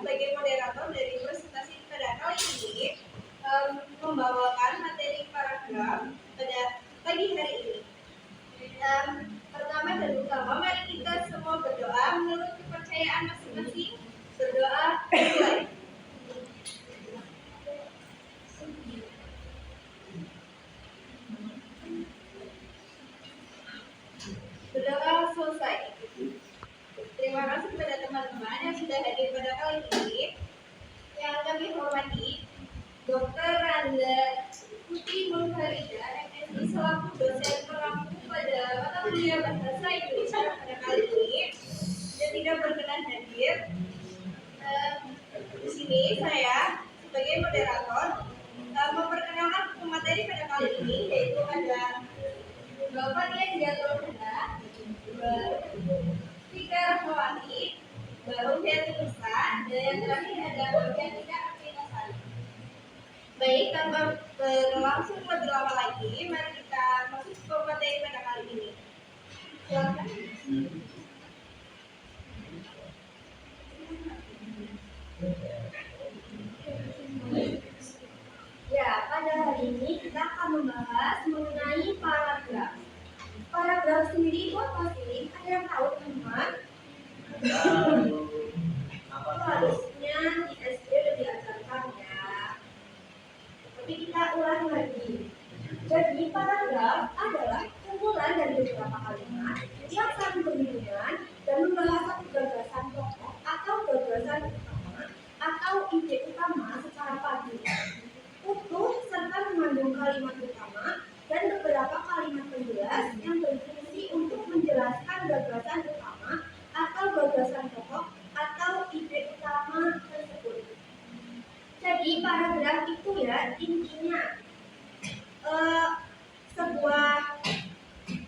sebagai moderator dari presentasi pada kali ini membawakan materi paragraf pada pagi hari ini. Pertama dan utama, mari kita semua berdoa menurut kepercayaan masing-masing. Berdoa mulai. Berdoa selesai. Terima kasih kepada teman-teman yang sudah hadir pada kali ini. Yang kami hormati Dr. Randa Putri Mulfarida, MSI, selaku dosen pengampu pada mata kuliah Bahasa Indonesia pada kali ini dan tidak berkenan hadir. Di sini saya sebagai moderator memperkenalkan pemateri pada kali ini, yaitu ada Bapak Dian Jatrodana, Tika Rahmawati, Baru Jatusa, dan yang terakhir ada Bapak Tika Arvinasari. Baik, tanpa berlangsung lebih lama lagi, mari kita masuk ke materi pada kali ini. Silakan. Ya, pada hari ini kita akan membahas mengenai paragraf. Paragraf sendiri itu apa sih? Ada yang tahu, teman-teman? Harusnya di SD udah diajarkan ya. Tapi kita ulang lagi. Jadi paragraf adalah kumpulan dari beberapa kalimat yang saling berhubungan dan membahas satu gagasan pokok atau gagasan utama atau ide utama secara padu, utuh serta mengandung kalimat utama dan beberapa kalimat penjelas yang berfungsi untuk menjelaskan gagasan utama atau gagasan pokok atau ide utama tersebut. Jadi paragraf itu ya intinya sebuah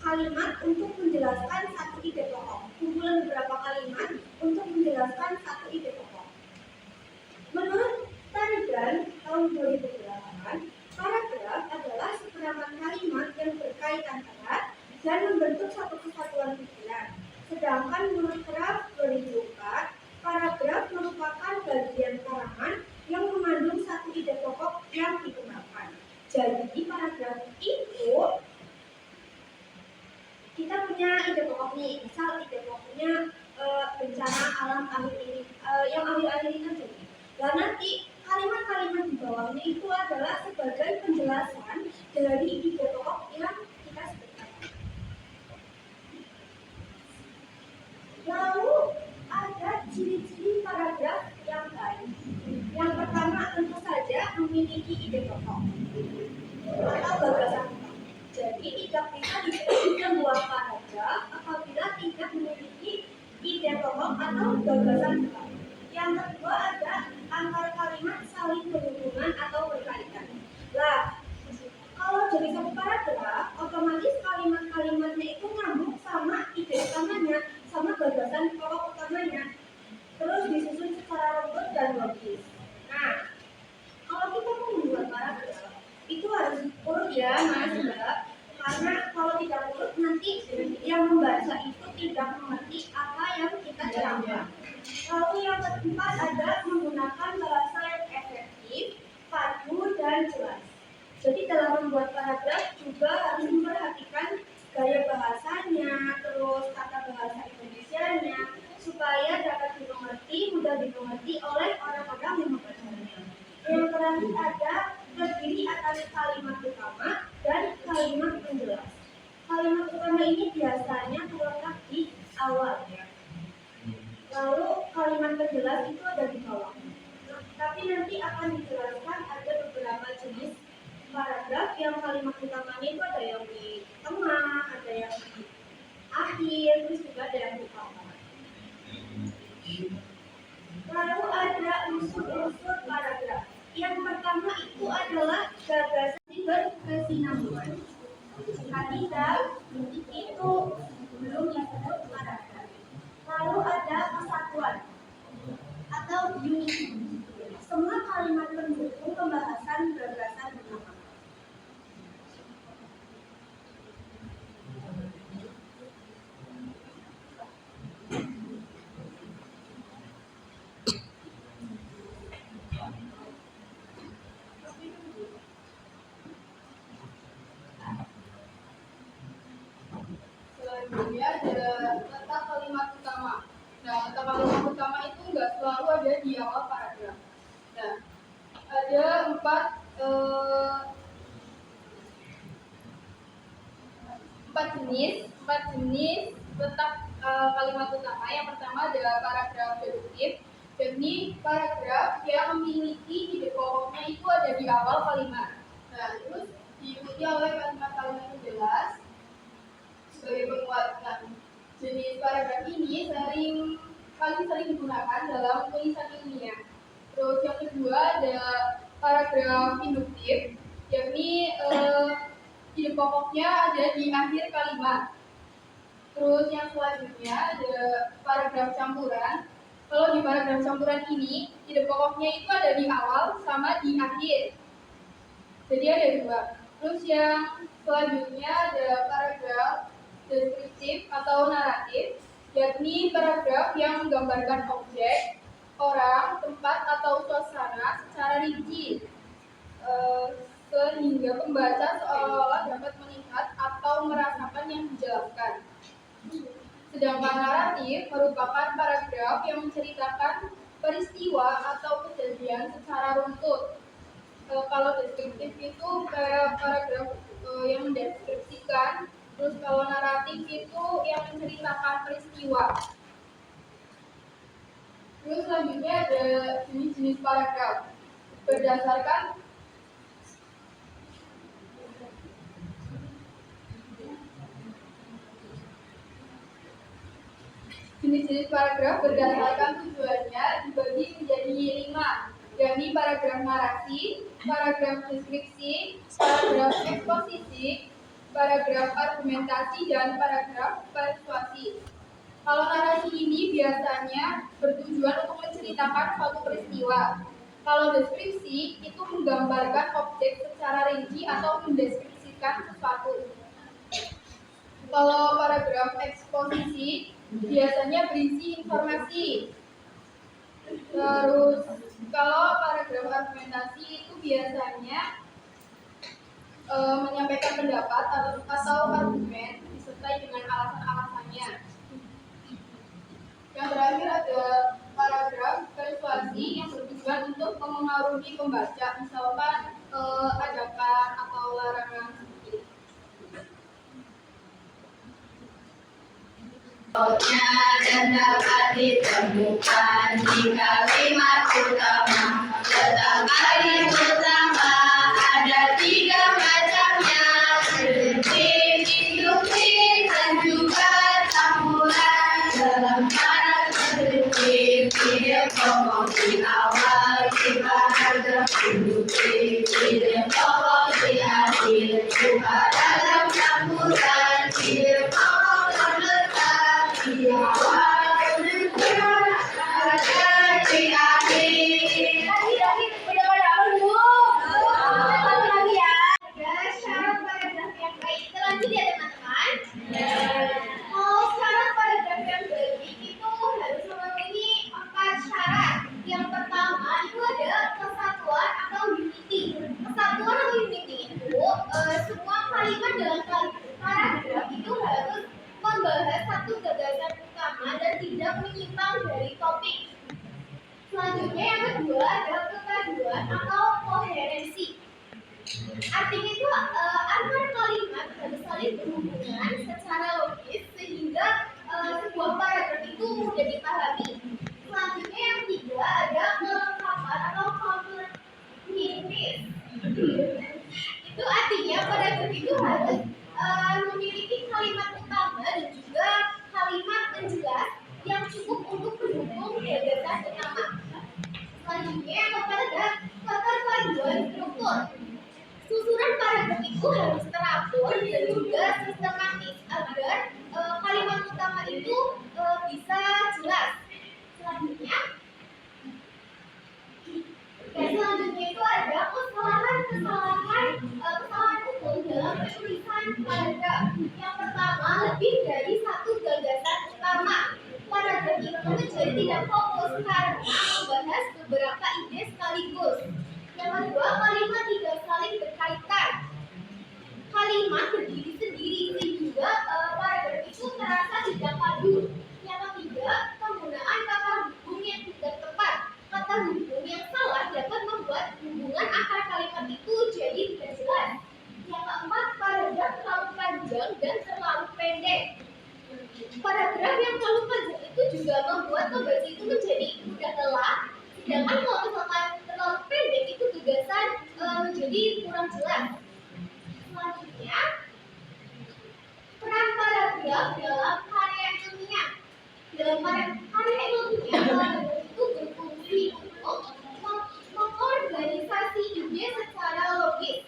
kalimat untuk menjelaskan satu ide pokok, kumpulan beberapa kalimat untuk menjelaskan satu ide pokok. Menurut Tarigan tahun 2008, paragraf adalah seperangkat kalimat yang berkaitan erat dan membentuk satu kesatuan pikiran. Sedangkan menurut Kraft 2004, paragraf merupakan bagian karangan yang mengandung satu ide pokok yang dikembangkan. Jadi paragraf itu kita punya ide pokok nih, misal ide pokoknya bencana alam akhir ini, yang akhir-akhir ini terjadi. Dan nanti kalimat-kalimat di bawahnya itu adalah sebagai penjelasan dari ide pokok yang kita sebutkan. Lalu ada ciri-ciri paragraf yang baik. Yang pertama tentu saja memiliki ide pokok atau gagasan utama. Jadi tidak bisa disebut sebuah paragraf apabila tidak memiliki ide pokok atau gagasan utama. Yang kedua ada antar kalimat saling berhubungan atau berkaitan. Lah, kalau jadi satu paragraf, otomatis kalimat-kalimatnya itu nyambung sama ide utamanya, sama gagasan pokok utamanya. Terus disusun secara runtut dan logis. Nah, kalau kita mau membuat paragraf, itu harus urut ya, Mas Mbak. Karena kalau tidak urut nanti yang membaca itu tidak mengerti apa yang kita terangkan. Lalu yang keempat ada menggunakan bahasa yang efektif, padu dan jelas. Jadi dalam membuat paragraf juga harus memperhatikan gaya bahasanya, terus tata bahasa Indonesianya, supaya dapat mudah dimengerti oleh orang-orang yang membacanya. Yang terakhir ada terdiri atas kalimat utama dan kalimat penjelas. Kalimat utama ini biasanya terletak di awal ya. Lalu kalimat penjelas itu ada di bawah. Tapi nanti akan dijelaskan ada beberapa jenis paragraf yang kalimat utamanya itu ada yang di tengah, ada yang di akhir, terus juga ada yang di awal. Lalu ada unsur-unsur paragraf. Yang pertama itu adalah gagasan berkesinambungan. Jika tidak, itu belum disebut paragraf. Lalu ada kesatuan atau unity. Semua kalimat pendukung pembahasan gagasan utama. Selanjutnya ada letak kalimat utama. Nah, letak kalimat utama itu nggak selalu ada di awal paragraf. Nah, ada empat jenis letak kalimat utama. Yang pertama adalah paragraf deduktif. Jadi paragraf yang memiliki ide pokoknya itu ada di awal kalimat. Nah, terus diikuti oleh kalimat-kalimat yang jelas sebagai penguatan. Jenis paragraf ini paling sering digunakan dalam tulisan ilmiah. Terus yang kedua ada paragraf induktif, yakni ide pokoknya ada di akhir kalimat. Terus yang selanjutnya ada paragraf campuran. Kalau di paragraf campuran ini, ide pokoknya itu ada di awal sama di akhir. Jadi ada dua. Terus yang selanjutnya ada paragraf deskriptif atau naratif, yakni paragraf yang menggambarkan objek, orang, tempat, atau suasana secara rinci, sehingga pembaca seolah-olah dapat melihat atau merasakan yang dijelaskan. Sedangkan naratif merupakan paragraf yang menceritakan peristiwa atau kejadian secara runtut. Kalau deskriptif itu kayak paragraf yang mendeskripsikan, terus kalau naratif itu yang menceritakan peristiwa. Terus selanjutnya ada jenis-jenis paragraf berdasarkan jenis-jenis paragraf berdasarkan tujuannya dibagi menjadi 5, yakni paragraf narasi, paragraf deskripsi, paragraf eksposisi, paragraf argumentasi, dan paragraf persuasi. Kalau narasi ini biasanya bertujuan untuk menceritakan suatu peristiwa. Kalau deskripsi itu menggambarkan objek secara rinci atau mendeskripsikan sesuatu. Kalau paragraf eksposisi biasanya berisi informasi. Terus kalau paragraf argumentasi itu biasanya menyampaikan pendapat atau argumen disertai dengan alasan-alasannya. Yang terakhir ada paragraf persuasi yang bertujuan untuk memengaruhi pembaca, misalkan ajakan atau larangan. Dan dapat ditemukan di kalimat utama. Letak kalimat utama ada 3 macamnya, deduktif, induktif, dan juga campuran. Dalam paragraf deduktif, ide pokok di awal, di paragraf induktif, ide pokok di akhir, di paragraf campuran, ide pokok di awal, di akhir. Udah pada dulu. Satu lagi ya. Ada syarat paragraf yang baik. Kita lanjut ya teman-teman. Mau syarat paragraf yang baik itu harus memenuhi 4 syarat. Yang pertama itu ada kesatuan atau unity. Kesatuan atau unity itu semua kalimat dalam paragraf itu harus membahas satu gagasan utama dan tidak menyimpang dari topik. Selanjutnya yang kedua adalah kepaduan atau koherensi. Artinya itu antar kalimat harus saling berhubungan secara logis sehingga sebuah paragraf itu mudah dipahami. Selanjutnya yang ketiga ada kelengkapan atau completeness. Itu artinya paragraf itu harus memiliki kalimat utama dan juga kalimat penjelas yang cukup untuk mendukung gagasan utama. Selanjutnya yang keempat ada keterpaduan struktur. Susunan paragraf itu harus teratur dan juga sistematis agar kalimat utama itu bisa jelas. Selanjutnya itu ada kesalahan hukum dalam penulisan paragraf. Yang pertama, lebih dari satu gagasan utama. Paragraf itu menjadi tidak fokus karena membahas beberapa ide sekaligus. Yang kedua, kalimat tidak saling berkaitan. Kalimat berdiri sendiri sehingga paragraf itu terasa tidak padu. Yang ketiga, penggunaan kata hubung yang tidak tepat. Kata hubung yang salah dapat membuat hubungan akar kalimat itu jadi tidak jelas. Yang keempat, paragraf terlalu panjang dan terlalu pendek. Paragraf yang terlalu panjang itu juga membuat pembaca itu menjadi mudah lelah. Sedangkan kalau misalkan terlalu pendek itu gagasan menjadi kurang jelas. Selanjutnya, peran paragraf dalam karya ilmiah. Dalam karya ilmiah, paragraf itu berfungsi untuk mengorganisasi ide secara logis.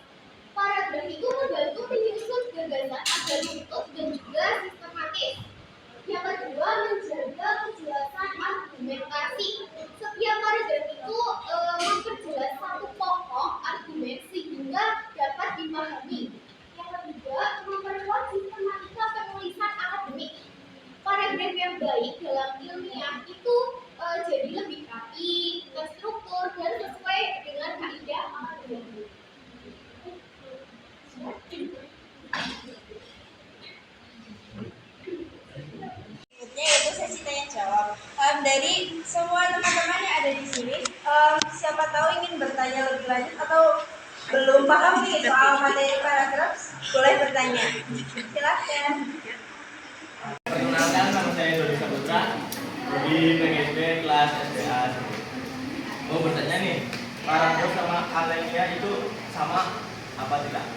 Paragraf itu membantu menyusun gagasan agar utuh dan juga sistematis. Yang kedua, menjaga kejelasan argumentasi. Setiap paragraf itu memperjelas satu pokok argumen sehingga dapat dipahami. Yang ketiga, memperkuat sistematika penulisan akademik. Paragraf yang baik dalam ilmiah itu jadi lebih rapi, terstruktur, dan sesuai dengan kaidah akademik. Berikutnya yaitu sesi tanya jawab. Dari semua teman-teman yang ada di sini, siapa tahu ingin bertanya lebih lanjut atau belum paham nih soal materi paragraf, boleh bertanya. Silakan. Perkenalkan, nama saya Dodi Saputra di PGSD kelas SDA. Mau bertanya nih, paragraf sama alinea itu sama apa tidak?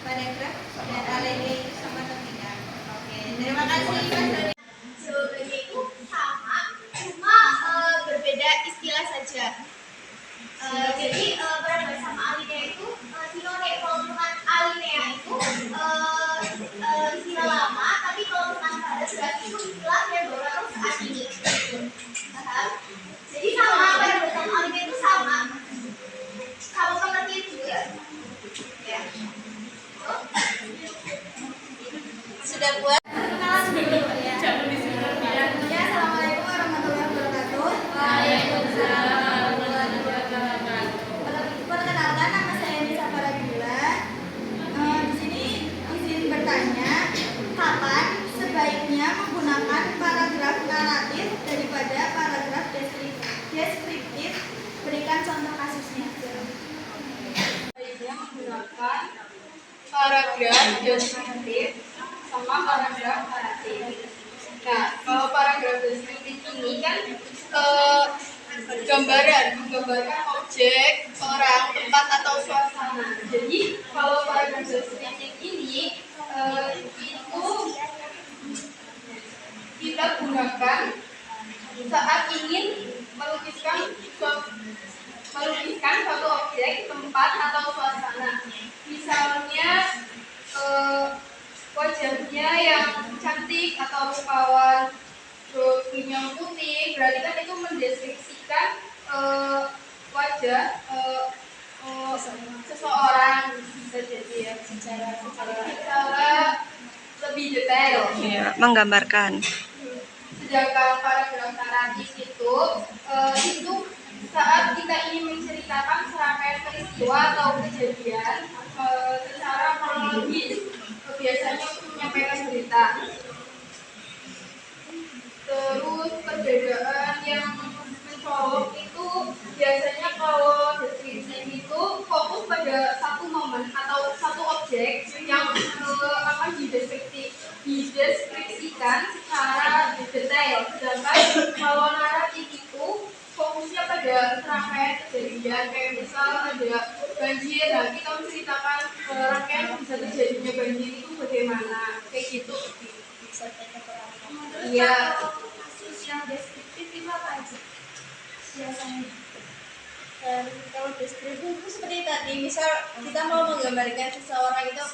Paragraf dan alinea itu sama atau tidak? Oke, terima kasih Mas Dodi. Sebenarnya itu sama, cuma berbeda istilah saja. Jadi paragraf sama alinea itu sinonim. Kalau dengan alinea itu istilah lama, tapi kalau dengan paragraf itu istilah yang baru saat ini. Paham? Jadi sama, paragraf sama alinea itu sama pengertian juga. Ya. Sudah buat? Kenalan dulu ya. Assalamualaikum warahmatullahi wabarakatuh. Waalaikumsalam warahmatullahi wabarakatuh. Perkenalkan, nama saya Nisa Faragila. Di sini izin bertanya, kapan sebaiknya menggunakan paragraf naratif daripada paragraf deskriptif? Berikan contoh kasusnya. Sebaiknya menggunakan paragraf deskriptif sama paragraf naratif. Nah, kalau paragraf deskriptif ini kan menggambarkan objek, orang, tempat atau suasana. Jadi kalau paragraf deskriptif ini itu kita gunakan saat ingin melukiskan suatu objek, tempat atau suasana. Misalnya wajahnya yang cantik atau rupawan, punya putih, berarti kan itu mendeskripsikan wajah seseorang, bisa jadi ya secara lebih detail. Ya, menggambarkan. Sedangkan paragraf naratif itu saat kita ingin menceritakan serangkaian peristiwa atau kejadian secara kronologis, biasanya untuk menyampaikan berita. Terus perbedaan yang mencolok itu biasanya kalau deskripsi itu fokus pada satu momen atau satu objek yang akan dideskripsikan secara detail. Sedangkan kalau naratif itu fokusnya pada serangkaian kejadian, kayak misal ada banjir, nah kita menceritakan rangkaian bisa terjadinya banjir itu bagaimana, kayak gitu. Iya. Kasus yang deskriptif itu apa aja? Biasanya. Dan kalau deskriptif itu seperti tadi, misal kita mau menggambarkan seseorang itu,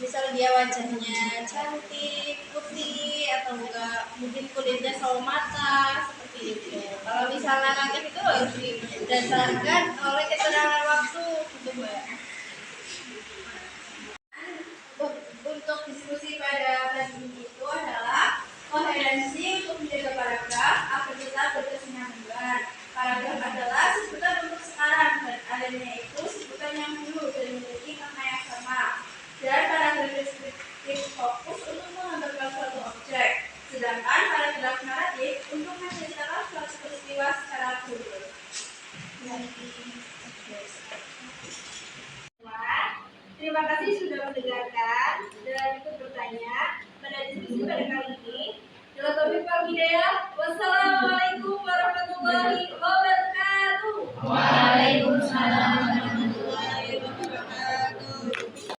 misal dia wajahnya cantik, putih, atau enggak mungkin kulitnya sawo mata, seperti itu. Kalau misalnya naratif itu harus didasarkan oleh keterangan waktu, gitu Mbak. Untuk diskusi pada pagi ini itu adalah koherensi untuk menjaga paragraf agar kita berkesinambungan. Paragraf adalah sebutan untuk sekarang dan alinea itu sebutan yang dulu dan memiliki makna yang sama. Dan paragraf deskriptif fokus untuk menggambarkan Terima kasih sudah